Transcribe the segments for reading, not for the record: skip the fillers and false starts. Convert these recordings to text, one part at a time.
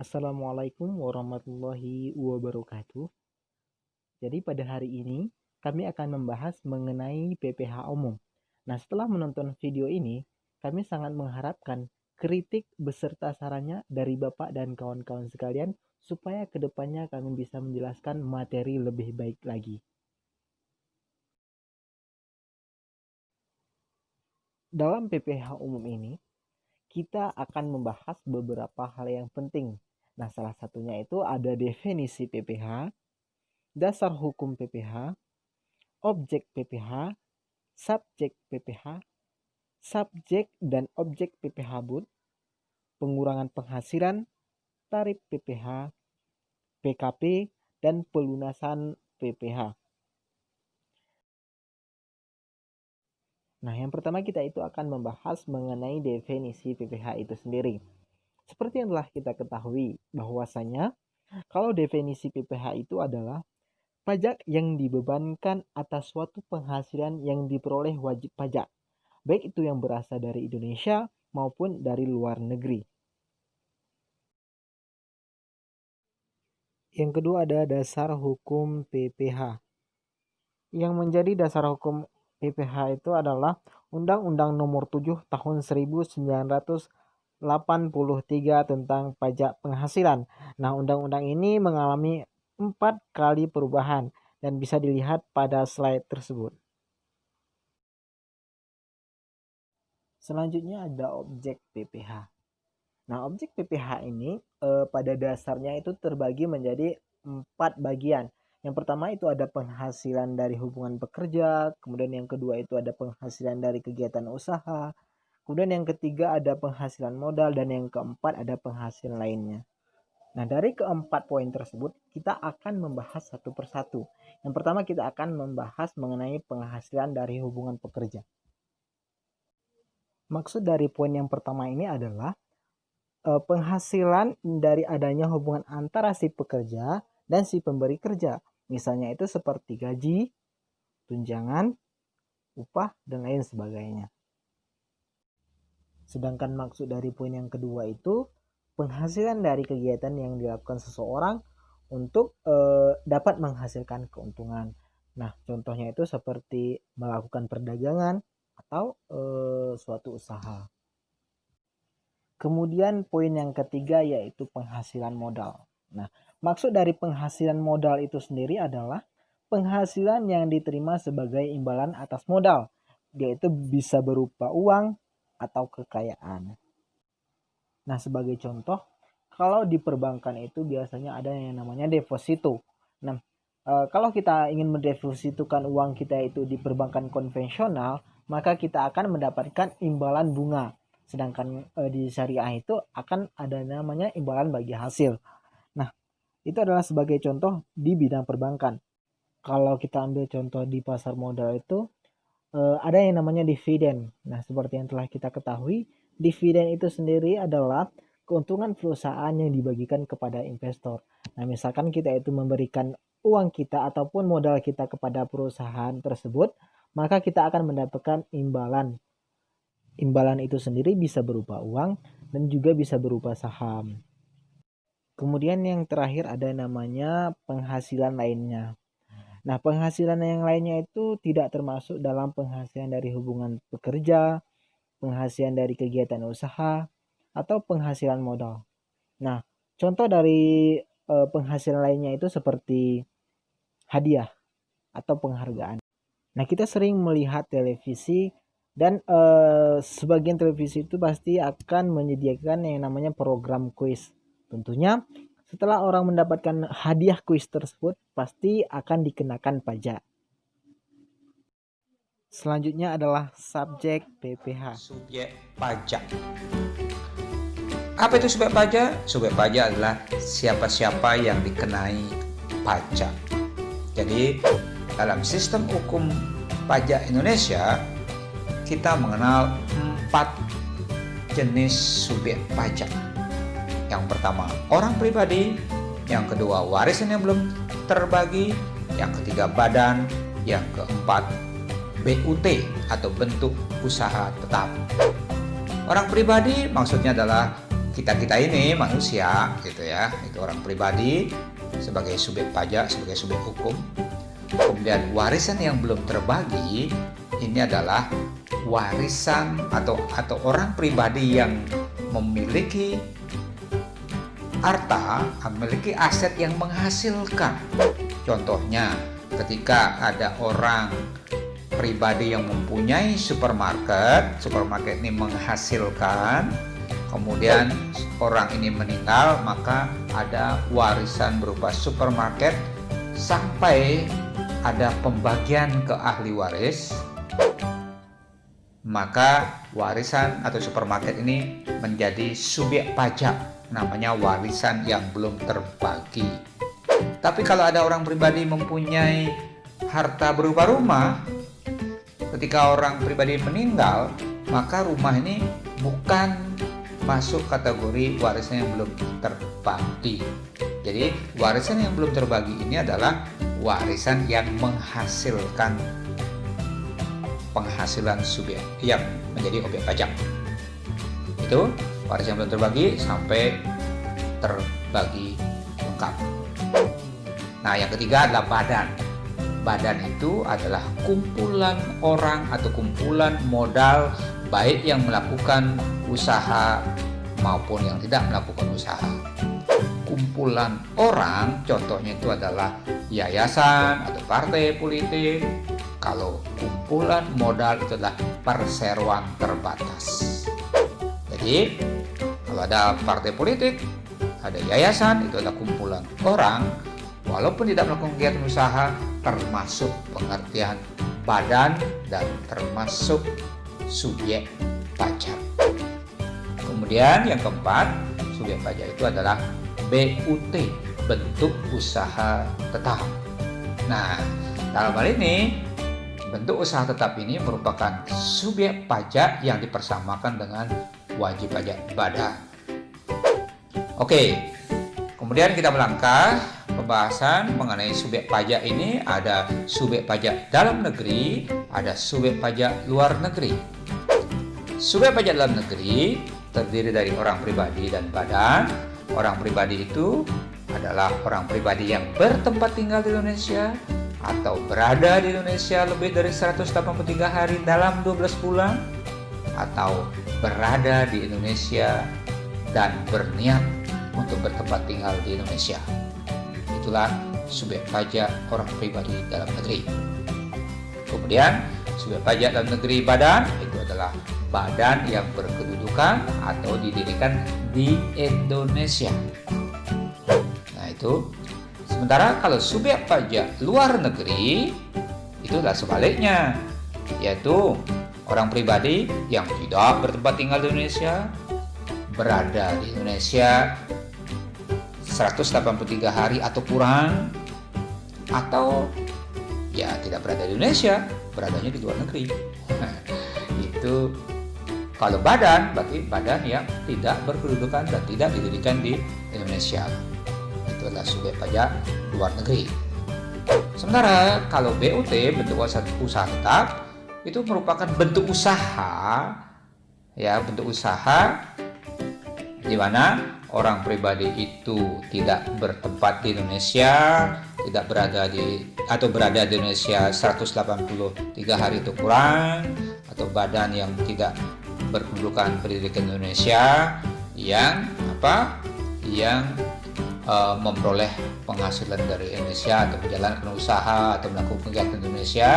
Assalamualaikum warahmatullahi wabarakatuh. Jadi pada hari ini kami akan membahas mengenai PPh umum. Nah, setelah menonton video ini, kami sangat mengharapkan kritik beserta sarannya dari Bapak dan kawan-kawan sekalian supaya kedepannya kami bisa menjelaskan materi lebih baik lagi. Dalam PPh umum ini, kita akan membahas beberapa hal yang penting. Nah, salah satunya itu ada definisi PPh, dasar hukum PPh, objek PPh, subjek PPh, subjek dan objek PPh BUT, pengurangan penghasilan, tarif PPh, PKP, dan pelunasan PPh. Nah, yang pertama kita itu akan membahas mengenai definisi PPh itu sendiri. Seperti yang telah kita ketahui bahwasanya kalau definisi PPh itu adalah pajak yang dibebankan atas suatu penghasilan yang diperoleh wajib pajak, baik itu yang berasal dari Indonesia maupun dari luar negeri. Yang kedua ada dasar hukum PPh. Yang menjadi dasar hukum PPh itu adalah Undang-Undang Nomor 7 Tahun 1983 tentang pajak penghasilan. Nah, undang-undang ini mengalami 4 kali perubahan dan bisa dilihat pada slide tersebut. Selanjutnya ada objek PPh. Nah, objek PPh ini pada dasarnya itu terbagi menjadi 4 bagian. Yang pertama itu ada penghasilan dari hubungan pekerja, kemudian yang kedua itu ada penghasilan dari kegiatan usaha, kemudian yang ketiga ada penghasilan modal, dan yang keempat ada penghasilan lainnya. Nah, dari keempat poin tersebut kita akan membahas satu persatu. Yang pertama kita akan membahas mengenai penghasilan dari hubungan pekerja. Maksud dari poin yang pertama ini adalah penghasilan dari adanya hubungan antara si pekerja dan si pemberi kerja. Misalnya itu seperti gaji, tunjangan, upah, dan lain sebagainya. Sedangkan maksud dari poin yang kedua itu penghasilan dari kegiatan yang dilakukan seseorang untuk dapat menghasilkan keuntungan. Nah, contohnya itu seperti melakukan perdagangan atau suatu usaha. Kemudian poin yang ketiga yaitu penghasilan modal. Nah, maksud dari penghasilan modal itu sendiri adalah penghasilan yang diterima sebagai imbalan atas modal, yaitu bisa berupa uang atau kekayaan. Nah, sebagai contoh, kalau di perbankan itu biasanya ada yang namanya deposito. Nah, kalau kita ingin mendepositokan uang kita itu di perbankan konvensional, maka kita akan mendapatkan imbalan bunga. Sedangkan di syariah itu akan ada namanya imbalan bagi hasil. Nah, itu adalah sebagai contoh di bidang perbankan. Kalau kita ambil contoh di pasar modal itu ada yang namanya dividen. Nah, seperti yang telah kita ketahui, dividen itu sendiri adalah keuntungan perusahaan yang dibagikan kepada investor. Nah, misalkan kita itu memberikan uang kita ataupun modal kita kepada perusahaan tersebut, maka kita akan mendapatkan imbalan. Imbalan itu sendiri bisa berupa uang dan juga bisa berupa saham. Kemudian yang terakhir ada namanya penghasilan lainnya. Nah, penghasilan yang lainnya itu tidak termasuk dalam penghasilan dari hubungan pekerja, penghasilan dari kegiatan usaha, atau penghasilan modal. Nah, contoh dari penghasilan lainnya itu seperti hadiah atau penghargaan. Nah, kita sering melihat televisi dan sebagian televisi itu pasti akan menyediakan yang namanya program kuis. Tentunya setelah orang mendapatkan hadiah kuis tersebut pasti akan dikenakan pajak. Selanjutnya adalah subjek PPh. Subjek pajak. Apa itu subjek pajak? Subjek pajak adalah siapa-siapa yang dikenai pajak. Jadi dalam sistem hukum pajak Indonesia kita mengenal 4 jenis subjek pajak. Yang pertama orang pribadi, yang kedua warisan yang belum terbagi, yang ketiga badan, yang keempat BUT atau bentuk usaha tetap. Orang pribadi maksudnya adalah kita ini manusia gitu ya, itu orang pribadi sebagai subjek pajak, sebagai subjek hukum. Kemudian warisan yang belum terbagi ini adalah warisan atau orang pribadi yang memiliki harta, memiliki aset yang menghasilkan. Contohnya ketika ada orang pribadi yang mempunyai supermarket ini menghasilkan, kemudian orang ini meninggal, maka ada warisan berupa supermarket sampai ada pembagian ke ahli waris, maka warisan atau supermarket ini menjadi subjek pajak, namanya warisan yang belum terbagi. Tapi kalau ada orang pribadi mempunyai harta berupa rumah, ketika orang pribadi meninggal, maka rumah ini bukan masuk kategori warisan yang belum terbagi. Jadi warisan yang belum terbagi ini adalah warisan yang menghasilkan penghasilan subjek yang menjadi objek pajak. Itu warisan yang belum terbagi sampai terbagi lengkap. Nah, yang ketiga adalah badan. Badan itu adalah kumpulan orang atau kumpulan modal, baik yang melakukan usaha maupun yang tidak melakukan usaha. Kumpulan orang, contohnya itu adalah yayasan atau partai politik. Kalau kumpulan modal itu adalah perseroan terbatas. Jadi kalau ada partai politik, ada yayasan, itu adalah kumpulan orang, walaupun tidak melakukan kegiatan usaha, termasuk pengertian badan dan termasuk subjek pajak. Kemudian yang keempat, subjek pajak itu adalah BUT, bentuk usaha tetap. Nah, dalam hal ini bentuk usaha tetap ini merupakan subjek pajak yang dipersamakan dengan wajib pajak badan. Oke, kemudian kita melangkah pembahasan mengenai subjek pajak ini. Ada subjek pajak dalam negeri, ada subjek pajak luar negeri. Subjek pajak dalam negeri terdiri dari orang pribadi dan badan. Orang pribadi itu adalah orang pribadi yang bertempat tinggal di Indonesia atau berada di Indonesia lebih dari 183 hari dalam 12 bulan, atau berada di Indonesia dan berniat untuk bertempat tinggal di Indonesia. Itulah subjek pajak orang pribadi dalam negeri. Kemudian subjek pajak dalam negeri badan itu adalah badan yang berkedudukan atau didirikan di Indonesia. Nah, itu. Sementara kalau subjek pajak luar negeri itu adalah sebaliknya, yaitu orang pribadi yang tidak bertempat tinggal di Indonesia, berada di Indonesia 183 hari atau kurang, atau ya tidak berada di Indonesia, beradanya di luar negeri. Nah, itu kalau badan, berarti badan yang tidak berkedudukan dan tidak didirikan di Indonesia. Itu adalah subjek pajak luar negeri. Sementara kalau BUT, bentuk usaha tetap, itu merupakan bentuk usaha, ya, bentuk usaha di mana orang pribadi itu tidak bertempat di Indonesia, tidak berada di Indonesia 183 hari itu kurang, atau badan yang tidak berkedudukan pendidikan Indonesia yang memperoleh penghasilan dari Indonesia atau menjalankan usaha atau melakukan kegiatan di Indonesia.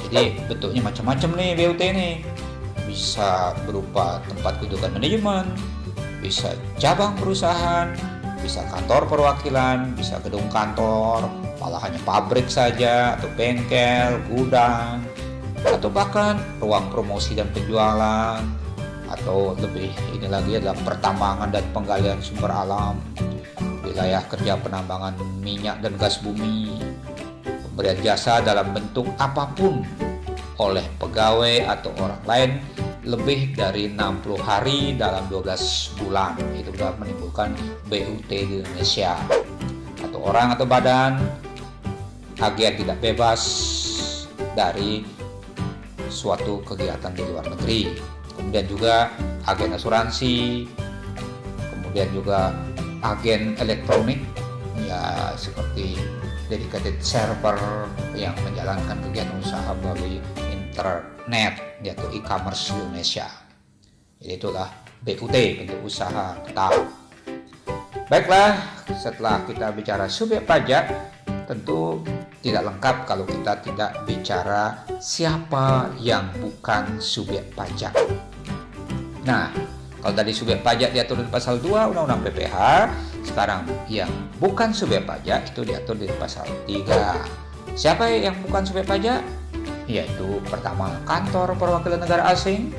Jadi bentuknya macam-macam nih BUT ini. Bisa berupa tempat kedudukan manajemen, bisa cabang perusahaan, bisa kantor perwakilan, bisa gedung kantor, malah hanya pabrik saja, atau bengkel, gudang, atau bahkan ruang promosi dan penjualan, atau lebih ini lagi adalah pertambangan dan penggalian sumber alam, wilayah kerja penambangan minyak dan gas bumi, pemberian jasa dalam bentuk apapun oleh pegawai atau orang lain lebih dari 60 hari dalam 12 bulan. Itu sudah menimbulkan BUT di Indonesia. Atau orang atau badan agen tidak bebas dari suatu kegiatan di luar negeri. Kemudian juga agen asuransi, kemudian juga agen elektronik ya seperti dedicated server yang menjalankan kegiatan usaha melalui internet yaitu e-commerce di Indonesia. Jadi itulah BUT, bentuk usaha tetap. Baiklah, setelah kita bicara subjek pajak, tentu tidak lengkap kalau kita tidak bicara siapa yang bukan subjek pajak. Nah, kalau tadi subjek pajak diatur di pasal 2 Undang-Undang PPH, sekarang yang bukan subjek pajak itu diatur di pasal 3. Siapa yang bukan subjek pajak? Yaitu pertama kantor perwakilan negara asing,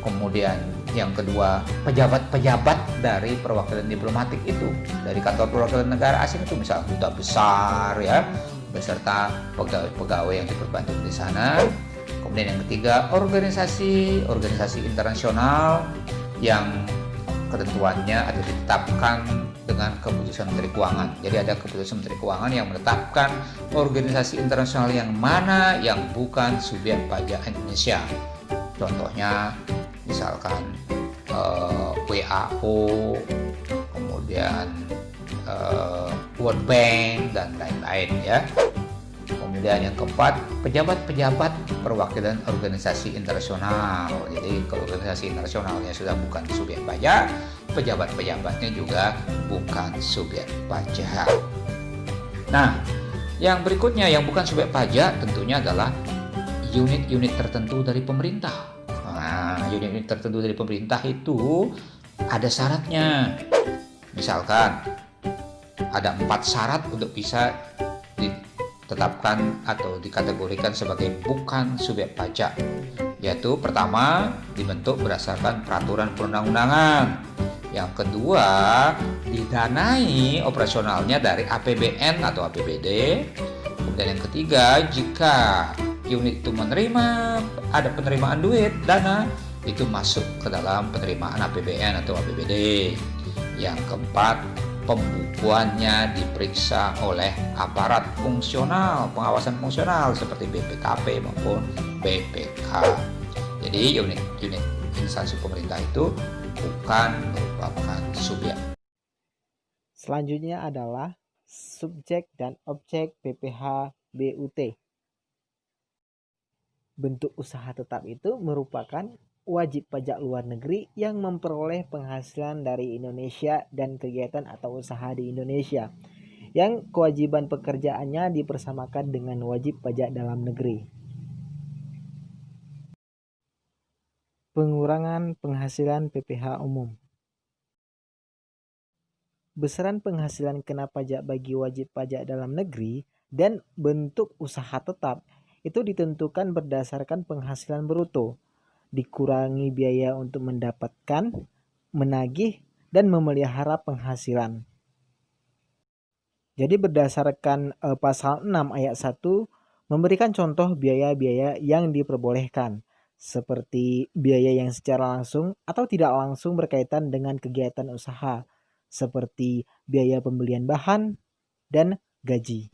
kemudian yang kedua pejabat-pejabat dari perwakilan diplomatik itu, dari kantor perwakilan negara asing itu misalnya duta besar ya, beserta pegawai-pegawai yang diperbantu di sana. Kemudian yang ketiga organisasi internasional yang ketentuannya ada ditetapkan dengan keputusan Menteri Keuangan. Jadi ada keputusan Menteri Keuangan yang menetapkan organisasi internasional yang mana yang bukan subjek pajak Indonesia. Contohnya misalkan WHO, kemudian World Bank dan lain-lain ya. Kemudian yang keempat, pejabat-pejabat perwakilan organisasi internasional. Jadi kalau organisasi internasionalnya sudah bukan subjek pajak, pejabat-pejabatnya juga bukan subjek pajak. Nah, yang berikutnya yang bukan subjek pajak tentunya adalah unit-unit tertentu dari pemerintah. Nah, unit-unit tertentu dari pemerintah itu ada syaratnya. Misalkan ada 4 syarat untuk bisa ditetapkan atau dikategorikan sebagai bukan subjek pajak. Yaitu pertama, dibentuk berdasarkan peraturan perundang-undangan. Yang kedua, didanai operasionalnya dari APBN atau APBD. Kemudian yang ketiga, jika unit itu menerima ada penerimaan duit dana itu masuk ke dalam penerimaan APBN atau APBD. Yang keempat, pembukuannya diperiksa oleh aparat fungsional, pengawasan fungsional seperti BPKP maupun BPK. Jadi unit instansi pemerintah itu bukan merupakan subjek. Selanjutnya adalah subjek dan objek PPH BUT. Bentuk usaha tetap itu merupakan wajib pajak luar negeri yang memperoleh penghasilan dari Indonesia dan kegiatan atau usaha di Indonesia, yang kewajiban pekerjaannya dipersamakan dengan wajib pajak dalam negeri. Pengurangan penghasilan PPH umum. Besaran penghasilan kena pajak bagi wajib pajak dalam negeri dan bentuk usaha tetap itu ditentukan berdasarkan penghasilan bruto, dikurangi biaya untuk mendapatkan, menagih, dan memelihara penghasilan. Jadi berdasarkan pasal 6 ayat 1 memberikan contoh biaya-biaya yang diperbolehkan, seperti biaya yang secara langsung atau tidak langsung berkaitan dengan kegiatan usaha, seperti biaya pembelian bahan dan gaji.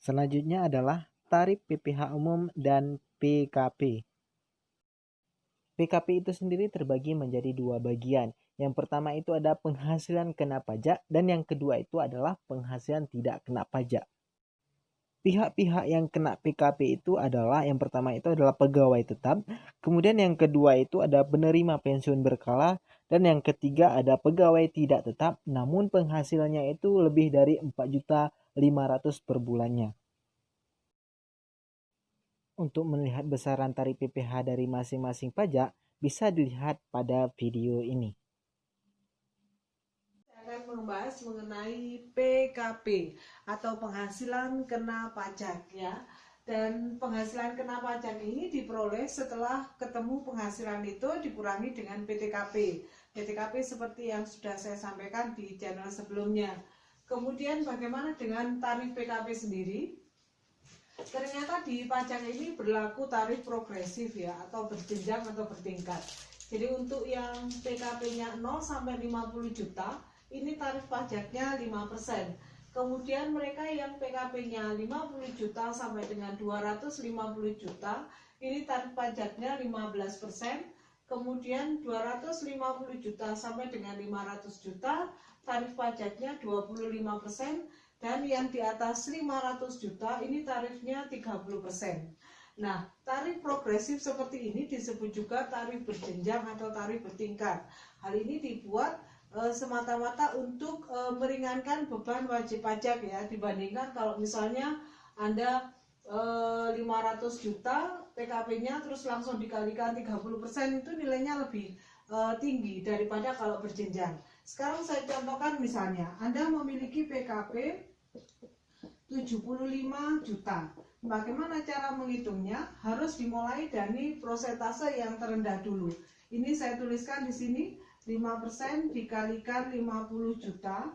Selanjutnya adalah tarif PPH umum dan PKP. PKP itu sendiri terbagi menjadi 2 bagian. Yang pertama itu ada penghasilan kena pajak dan yang kedua itu adalah penghasilan tidak kena pajak. Pihak-pihak yang kena PKP itu adalah yang pertama itu adalah pegawai tetap, kemudian yang kedua itu ada penerima pensiun berkala, dan yang ketiga ada pegawai tidak tetap namun penghasilannya itu lebih dari 4.500.000 per bulannya. Untuk melihat besaran tarif PPH dari masing-masing pajak bisa dilihat pada video ini. Saya akan membahas mengenai PKP atau penghasilan kena pajak ya. Dan penghasilan kena pajak ini diperoleh setelah ketemu penghasilan itu dikurangi dengan PTKP. PTKP seperti yang sudah saya sampaikan di channel sebelumnya. Kemudian bagaimana dengan tarif PKP sendiri? Ternyata di pajak ini berlaku tarif progresif ya, atau berjenjang atau bertingkat. Jadi untuk yang PKP-nya 0 sampai 50 juta, ini tarif pajaknya 5%. Kemudian mereka yang PKP-nya 50 juta sampai dengan 250 juta, ini tarif pajaknya 15%. kemudian 250 juta sampai dengan 500 juta, tarif pajaknya 25%, dan yang di atas 500 juta ini tarifnya 30%. Nah, tarif progresif seperti ini disebut juga tarif berjenjang atau tarif bertingkat. Hal ini dibuat semata-mata untuk meringankan beban wajib pajak ya, dibandingkan kalau misalnya Anda 500 juta PKP-nya terus langsung dikalikan 30% itu nilainya lebih tinggi daripada kalau berjenjang. Sekarang saya contohkan misalnya Anda memiliki PKP 75 juta. Bagaimana cara menghitungnya? Harus dimulai dari prosentase yang terendah dulu. Ini saya tuliskan di sini 5% dikalikan 50 juta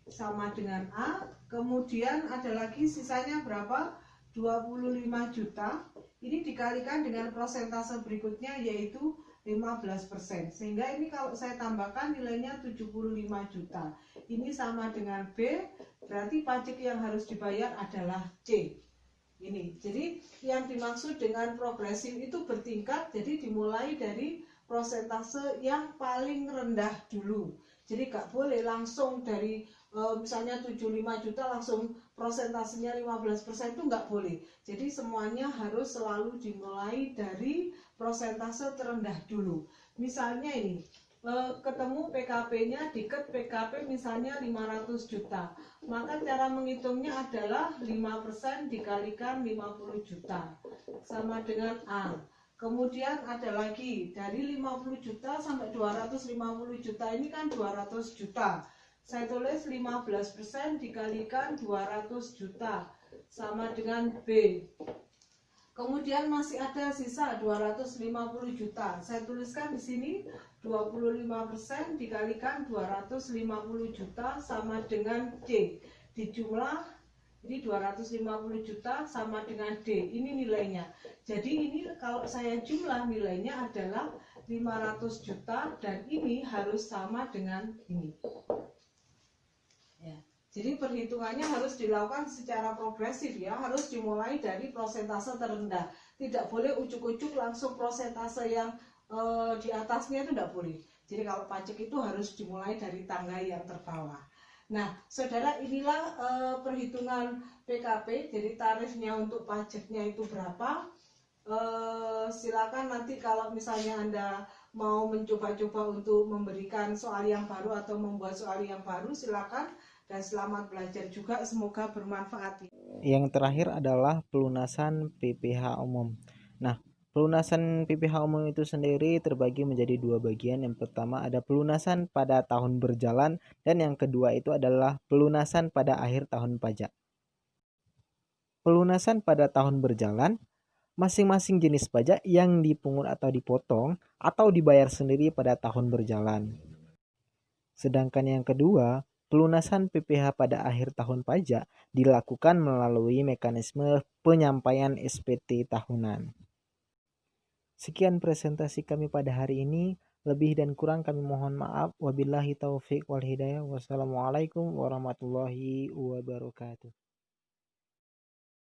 sama dengan A. Kemudian ada lagi sisanya berapa? 25 juta. Ini dikalikan dengan prosentase berikutnya yaitu 15%. Sehingga ini kalau saya tambahkan nilainya 75 juta. Ini sama dengan B, berarti pajak yang harus dibayar adalah C. Ini. Jadi yang dimaksud dengan progresif itu bertingkat, jadi dimulai dari prosentase yang paling rendah dulu. Jadi gak boleh langsung dari misalnya 75 juta langsung prosentasenya 15%, itu nggak boleh. Jadi semuanya harus selalu dimulai dari prosentase terendah dulu. Misalnya ini ketemu PKP-nya diket PKP misalnya 500 juta, maka cara menghitungnya adalah 5% dikalikan 50 juta sama dengan A. Kemudian ada lagi dari 50 juta sampai 250 juta, ini kan 200 juta. Saya tulis 15% dikalikan 200 juta sama dengan B. Kemudian masih ada sisa 250 juta. Saya tuliskan di sini 25% dikalikan 250 juta sama dengan D. Dijumlah ini 250 juta sama dengan D. Ini nilainya. Jadi ini kalau saya jumlah nilainya adalah 500 juta dan ini harus sama dengan ini. Ya. Jadi perhitungannya harus dilakukan secara progresif ya, harus dimulai dari prosentase terendah. Tidak boleh ujuk-ujuk langsung prosentase yang di atasnya, itu tidak boleh. Jadi kalau pajak itu harus dimulai dari tangga yang terbawah. Nah, saudara, inilah perhitungan PKP. Jadi tarifnya untuk pajaknya itu berapa? Silakan nanti kalau misalnya Anda mau mencoba-coba untuk memberikan soal yang baru atau membuat soal yang baru, silakan. Dan selamat belajar juga, semoga bermanfaat. Yang terakhir adalah pelunasan PPh umum. Nah, pelunasan PPh umum itu sendiri terbagi menjadi dua bagian. Yang pertama ada pelunasan pada tahun berjalan dan yang kedua itu adalah pelunasan pada akhir tahun pajak. Pelunasan pada tahun berjalan, masing-masing jenis pajak yang dipungut atau dipotong atau dibayar sendiri pada tahun berjalan. Sedangkan yang kedua, pelunasan PPh pada akhir tahun pajak dilakukan melalui mekanisme penyampaian SPT tahunan. Sekian presentasi kami pada hari ini. Lebih dan kurang kami mohon maaf. Wabillahi taufiq wal hidayah. Wassalamualaikum warahmatullahi wabarakatuh.